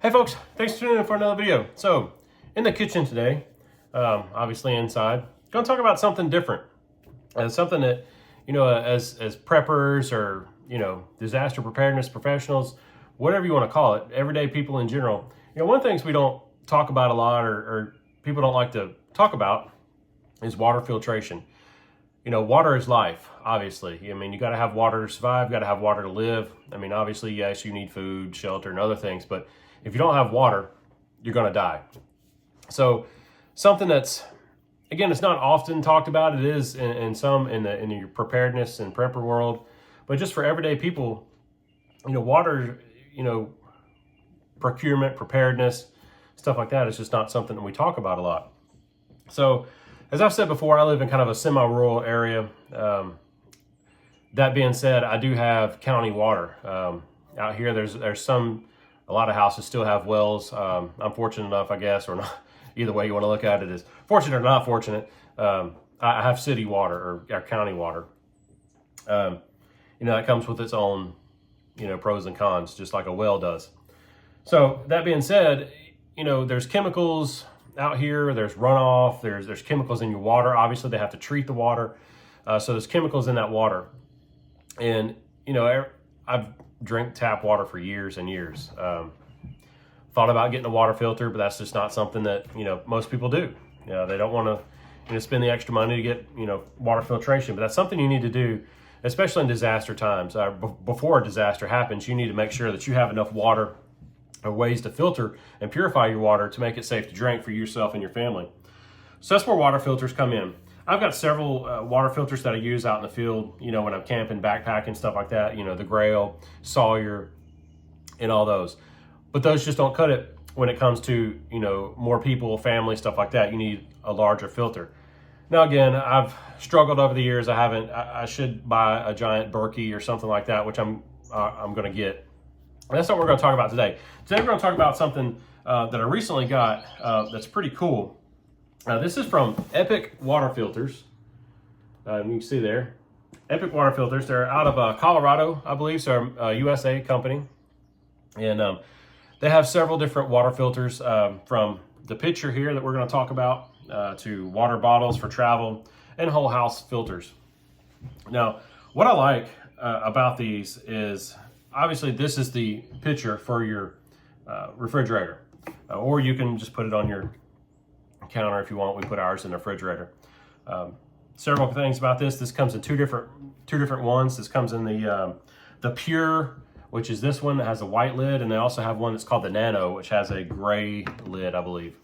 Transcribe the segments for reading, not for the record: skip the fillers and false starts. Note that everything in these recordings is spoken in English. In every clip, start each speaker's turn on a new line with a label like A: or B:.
A: Hey folks, thanks for tuning in for another video. So, in the kitchen today, obviously inside, going to talk about something different. Something that, as preppers or, disaster preparedness professionals, whatever you want to call it, everyday people in general, one of the things we don't talk about a lot or people don't like to talk about is water filtration. Water is life, obviously. I mean, you got to have water to survive, got to have water to live. I mean, obviously, yes, you need food, shelter, and other things, but if you don't have water, you're going to die. So something that's, again, it's not often talked about. It is in your preparedness and prepper world, but just for everyday people, water, procurement, preparedness, stuff like that is just not something that we talk about a lot. So as I've said before, I live in kind of a semi-rural area. That being said, I do have county water. Out here, there's a lot of houses still have wells. I'm fortunate enough, I guess, or not. Either way you want to look at it is fortunate or not fortunate. I have city water or county water. That comes with its own, pros and cons, just like a well does. So that being said, there's chemicals out here. There's runoff. There's chemicals in your water. Obviously, they have to treat the water. So there's chemicals in that water. And, I've drank tap water for years and years. Thought about getting a water filter, but that's just not something that, most people do. They don't want to, spend the extra money to get, water filtration, but that's something you need to do, especially in disaster times. Before a disaster happens, you need to make sure that you have enough water or ways to filter and purify your water to make it safe to drink for yourself and your family. So that's where water filters come in. I've got several water filters that I use out in the field, when I'm camping, backpacking, stuff like that, the Grail, Sawyer, and all those. But those just don't cut it when it comes to, more people, family, stuff like that. You need a larger filter. Now, again, I've struggled over the years. I should buy a giant Berkey or something like that, which I'm going to get. And that's what we're going to talk about today. Today we're going to talk about something that I recently got that's pretty cool. This is from Epic Water Filters. You can see there, Epic Water Filters. They're out of Colorado, I believe, so a USA company. And they have several different water filters from the pitcher here that we're going to talk about to water bottles for travel and whole house filters. Now, what I like about these is, obviously, this is the pitcher for your refrigerator, or you can just put it on your counter if you want. We put ours in the refrigerator. Several things about this. This comes in two different ones. This comes in the Pure, which is this one that has a white lid, and they also have one that's called the Nano, which has a gray lid, I believe.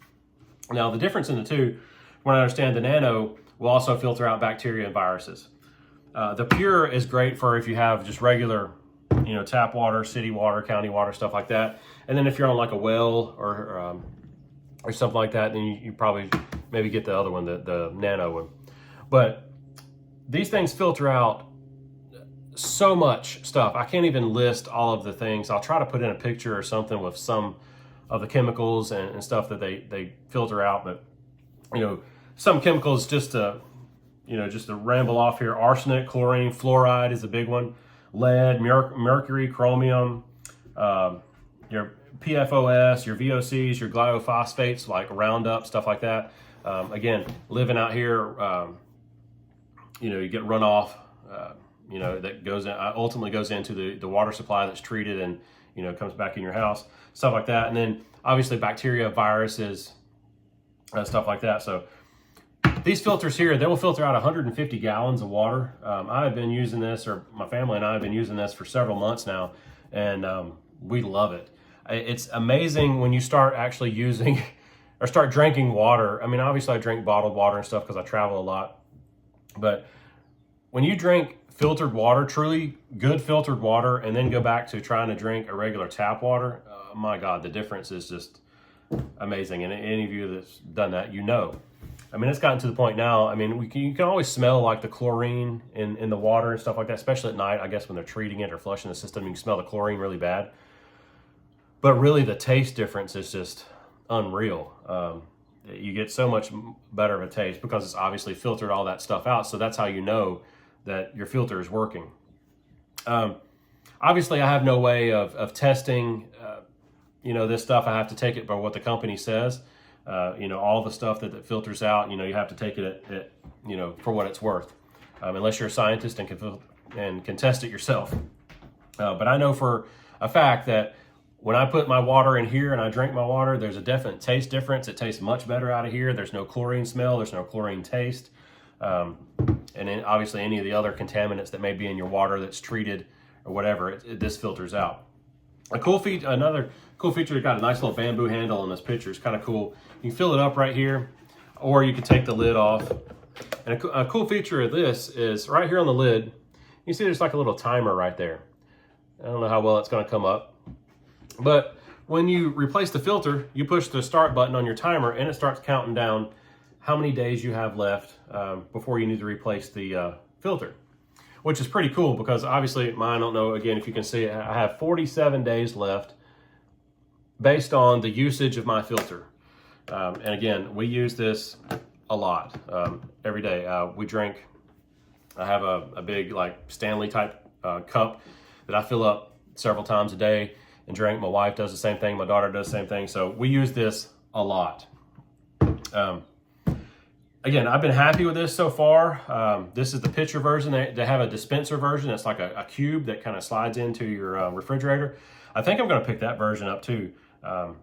A: Now, the difference in the two, when I understand, the Nano will also filter out bacteria and viruses. The Pure is great for if you have just regular, tap water, city water, county water, stuff like that. And then if you're on like a well or something like that, then you probably maybe get the other one, the Nano one. But these things filter out so much stuff. I can't even list all of the things. I'll try to put in a picture or something with some of the chemicals and stuff that they filter out. But, some chemicals just to ramble off here. Arsenic, chlorine, fluoride is a big one. Lead, mercury, chromium, your PFOS, your VOCs, your glyophosphates like Roundup, stuff like that. Again, living out here, you get runoff, that goes in, ultimately goes into the water supply that's treated and, comes back in your house, stuff like that. And then obviously bacteria, viruses, stuff like that. So these filters here, they will filter out 150 gallons of water. I have been using this, or my family and I have been using this for several months now, and we love it. It's amazing when you start actually using or start drinking water. I mean, obviously I drink bottled water and stuff because I travel a lot. But when you drink filtered water, truly good filtered water, and then go back to trying to drink a regular tap water, my God, the difference is just amazing. And any of you that's done that, I mean, it's gotten to the point now, I mean, you can always smell like the chlorine in the water and stuff like that, especially at night, I guess when they're treating it or flushing the system, you can smell the chlorine really bad. But really the taste difference is just unreal. You get so much better of a taste because it's obviously filtered all that stuff out. So that's how you know that your filter is working. Obviously, I have no way of testing you know, this stuff, I have to take it by what the company says. You know, all the stuff that filters out, you know, you have to take it at you know, for what it's worth, unless you're a scientist and can test it yourself. But I know for a fact that when I put my water in here and I drink my water, there's a definite taste difference. It tastes much better out of here. There's no chlorine smell. There's no chlorine taste. And then obviously any of the other contaminants that may be in your water that's treated or whatever, this filters out. Another cool feature, it got a nice little bamboo handle on this pitcher. It's kind of cool. You can fill it up right here, or you can take the lid off. And a cool feature of this is right here on the lid, you see there's like a little timer right there. I don't know how well it's going to come up, but when you replace the filter, you push the start button on your timer and it starts counting down how many days you have left before you need to replace the filter, which is pretty cool because obviously mine, I don't know, again, if you can see it, I have 47 days left based on the usage of my filter. And again, we use this a lot every day. We drink, I have a big like Stanley type cup that I fill up several times a day and drink. My wife does the same thing. My daughter does the same thing. So we use this a lot. Again, I've been happy with this so far. This is the pitcher version. They have a dispenser version. It's like a cube that kind of slides into your refrigerator. I think I'm going to pick that version up too. I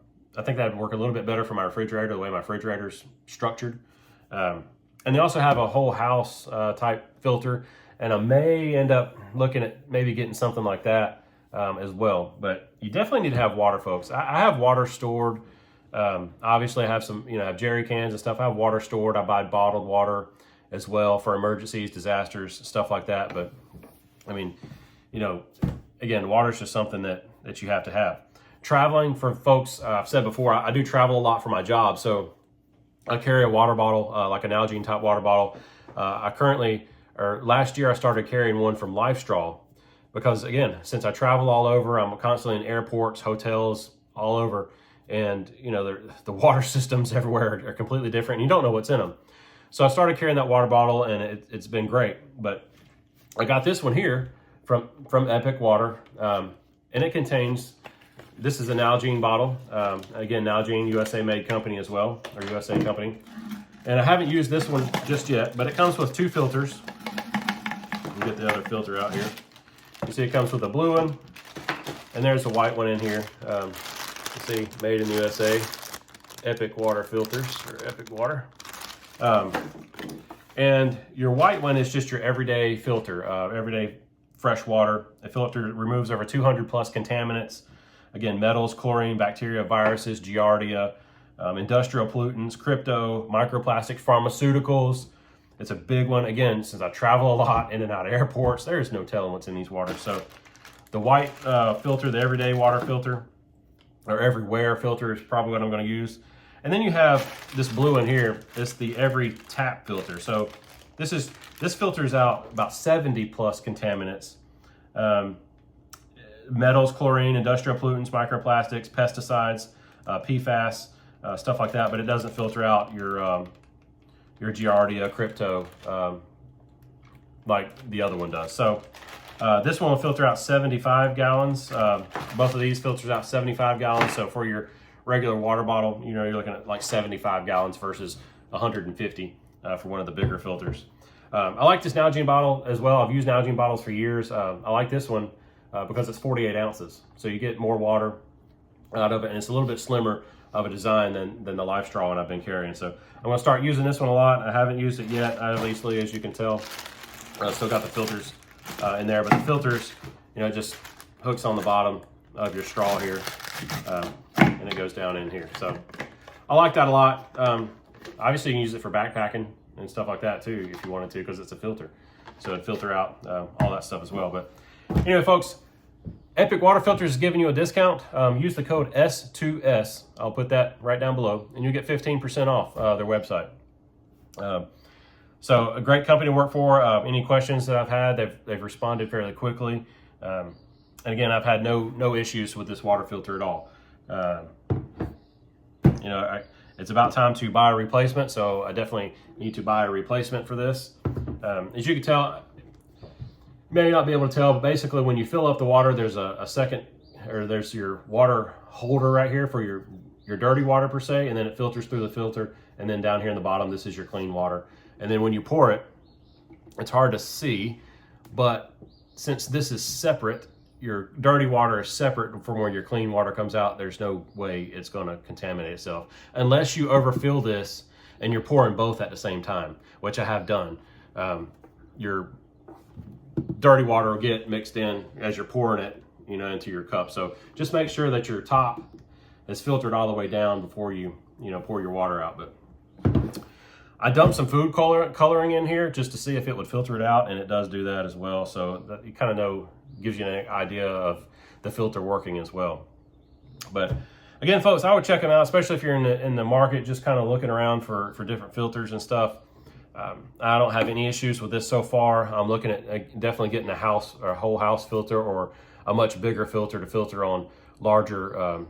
A: think that would work a little bit better for my refrigerator, the way my refrigerator's structured. And they also have a whole house type filter, and I may end up looking at maybe getting something like that as well. But you definitely need to have water, folks. I have water stored. Obviously I have some, you know, I have jerry cans and stuff. I have water stored. I buy bottled water as well for emergencies, disasters, stuff like that. But I mean, you know, again, water is just something that you have to have. Traveling for folks, I've said before, I do travel a lot for my job. So I carry a water bottle, like an Nalgene type water bottle. Last year I started carrying one from LifeStraw because again, since I travel all over, I'm constantly in airports, hotels, all over. And you know, the water systems everywhere are completely different and you don't know what's in them. So I started carrying that water bottle and it's been great. But I got this one here from Epic Water, and it contains, this is an Nalgene bottle. Again, Nalgene, USA made company as well, or USA company. And I haven't used this one just yet, but it comes with two filters. We'll get the other filter out here. You see it comes with a blue one, and there's a white one in here. You see, made in the USA, Epic Water filters, or Epic Water. And your white one is just your everyday filter, everyday fresh water. The filter removes over 200 plus contaminants. Again, metals, chlorine, bacteria, viruses, giardia, industrial pollutants, crypto, microplastics, pharmaceuticals. It's a big one. Again, since I travel a lot in and out of airports, there's no telling what's in these waters. So the white filter, the everyday water filter, or everywhere filter is probably what I'm going to use. And then you have this blue one here. It's the every tap filter. So this filters out about 70 plus contaminants. Metals, chlorine, industrial pollutants, microplastics, pesticides, PFAS, stuff like that, but it doesn't filter out your giardia, crypto, like the other one does. So this one will filter out 75 gallons. Both of these filters out 75 gallons. So for your regular water bottle, you know, you're looking at like 75 gallons versus 150 for one of the bigger filters. I like this Nalgene bottle as well. I've used Nalgene bottles for years. I like this one because it's 48 ounces. So you get more water out of it, and it's a little bit slimmer of a design than the LifeStraw one I've been carrying. So I'm going to start using this one a lot. I haven't used it yet, obviously, as you can tell. Still got the filters in there, but the filters, you know, just hooks on the bottom of your straw here, and it goes down in here. So I like that a lot. Obviously, you can use it for backpacking and stuff like that too, if you wanted to, because it's a filter. So it'd filter out all that stuff as well. But anyway, folks, Epic Water Filters is giving you a discount. Use the code S2S. I'll put that right down below, and you get 15% off their website. So a great company to work for. Any questions that I've had, they've responded fairly quickly. And again, I've had no issues with this water filter at all. You know, it's about time to buy a replacement, so I definitely need to buy a replacement for this. As you can tell, you may not be able to tell, but basically when you fill up the water, there's a second or there's your water holder right here for your dirty water per se, and then it filters through the filter, and then down here in the bottom, this is your clean water. And then when you pour it, it's hard to see, but since this is separate, your dirty water is separate from where your clean water comes out, there's no way it's going to contaminate itself unless you overfill this and you're pouring both at the same time, which I have done. Your dirty water will get mixed in as you're pouring it, you know, into your cup. So just make sure that your top is filtered all the way down before you pour your water out. But I dumped some food coloring in here just to see if it would filter it out, and it does do that as well. So that you kind of know, gives you an idea of the filter working as well. But again, folks, I would check them out, especially if you're in the market, just kind of looking around for different filters and stuff. I don't have any issues with this so far. I'm looking at definitely getting a whole house filter, or a much bigger filter to filter on larger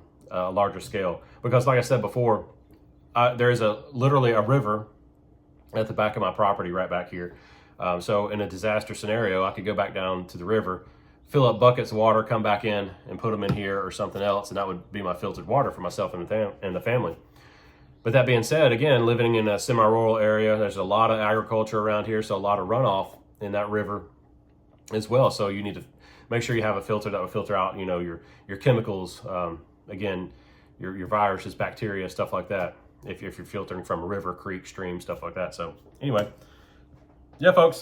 A: scale. Because like I said before, there is literally a river at the back of my property right back here. So in a disaster scenario, I could go back down to the river, fill up buckets of water, come back in and put them in here or something else, and that would be my filtered water for myself and the family. But that being said, again, living in a semi-rural area, there's a lot of agriculture around here, so a lot of runoff in that river as well. So you need to make sure you have a filter that will filter out, you know, your chemicals, again, your viruses, bacteria, stuff like that, if you're filtering from a river, creek, stream, stuff like that. So anyway, yeah, folks,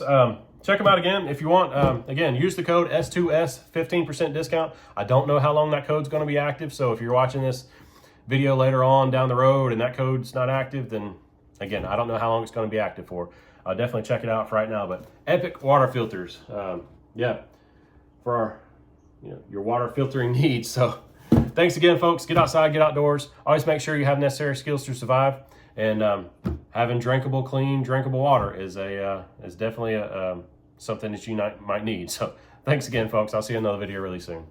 A: check them out again if you want. Again, use the code S2S, 15% discount. I don't know how long that code's going to be active, so if you're watching this video later on down the road and that code's not active, then again, I don't know how long it's going to be active for. I'll definitely check it out for right now. But Epic water filters, yeah, for our, your water filtering needs. So thanks again, folks. Get outside, get outdoors. Always make sure you have necessary skills to survive. And having clean, drinkable water is definitely something that you might need. So thanks again, folks. I'll see you in another video really soon.